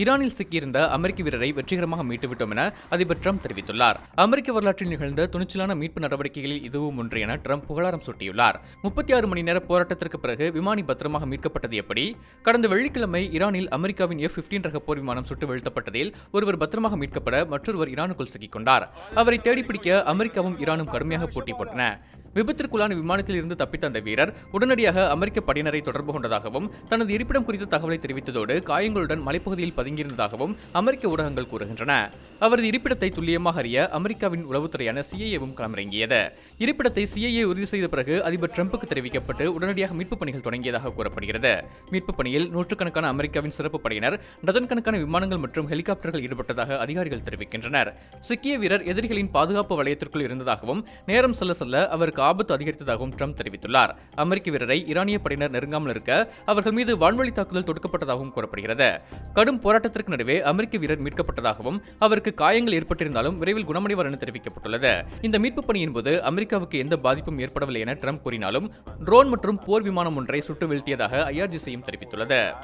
ஈரானில் சிக்கியிருந்த அமெரிக்க வீரரை வெற்றிகரமாக மீட்டுவிட்டோம் என அதிபர் ட்ரம்ப் தெரிவித்துள்ளார். அமெரிக்க வரலாற்றில் நிகழ்ந்த துணிச்சலான மீட்பு நடவடிக்கைகளில் இதுவும் ஒன்று என ட்ரம்ப் புகழாரம் சூட்டியுள்ளார். 36 மணி நேர போராட்டத்திற்கு பிறகு விமானி பத்திரமாக மீட்கப்பட்டது எப்படி? கடந்த வெள்ளிக்கிழமை ஈரானில் அமெரிக்காவின் F-15 ரக போர் விமானம் சுட்டு வீழ்த்தப்பட்டதில் ஒருவர் பத்திரமாக மீட்கப்பட மற்றொருவர் ஈரானுக்குள் சிக்கிக் கொண்டார். அவரை தேடிப்பிடிக்க அமெரிக்காவும் ஈரானும் கடுமையாக போட்டி போட்டன. விபத்திற்குள்ளான விமானத்தில் இருந்து தப்பித்த அந்த வீரர் உடனடியாக அமெரிக்க படையினரை தொடர்பு கொண்டதாகவும் தனது இருப்பிடம் குறித்த தகவலை தெரிவித்ததோடு காயங்களுடன் மலைப்பகுதியில் பதுங்கியிருந்ததாகவும் அமெரிக்க ஊடகங்கள் கூறுகின்றன. அவரது இருப்பிடத்தை துல்லியமாக அறிய அமெரிக்காவின் உளவுத்துறையான CIA-வும் களமிறங்கியது. இருப்பிடத்தை CIA உறுதி செய்த பிறகு அதிபர் ட்ரம்புக்கு தெரிவிக்கப்பட்டு உடனடியாக மீட்பு பணிகள் தொடங்கியதாக கூறப்படுகிறது. மீட்பு பணியில் நூற்றுக்கணக்கான அமெரிக்காவின் சிறப்பு படையினர், டஜன் கணக்கான விமானங்கள் மற்றும் ஹெலிகாப்டர்கள் ஈடுபட்டதாக அதிகாரிகள் தெரிவிக்கின்றனர். சிக்கிய வீரர் எதிரிகளின் பாதுகாப்பு வலயத்திற்குள் இருந்ததாகவும் நேரம் செல்ல செல்ல அவருக்கு ஆபத்து அதிகரித்ததாகவும் ட்ரம்ப் தெரிவித்துள்ளார். அமெரிக்க வீரரை ஈரானிய படையினர் நெருங்காமல் இருக்க அவர்கள் மீது வான்வழி தாக்குதல் தொடுக்கப்பட்டதாகவும் கூறப்படுகிறது. கடும் போராட்டத்திற்கு நடுவே அமெரிக்க வீரர் மீட்கப்பட்டதாகவும் அவருக்கு காயங்கள் ஏற்பட்டிருந்தாலும் விரைவில் குணமடைவார் என தெரிவிக்கப்பட்டுள்ளது. இந்த மீட்பு பணியின் போது அமெரிக்காவுக்கு எந்த பாதிப்பும் ஏற்படவில்லை என ட்ரம்ப் கூறினாலும் ட்ரோன் மற்றும் போர் விமானம் ஒன்றை சுட்டு வீழ்த்தியதாக IRGC தெரிவித்துள்ளது.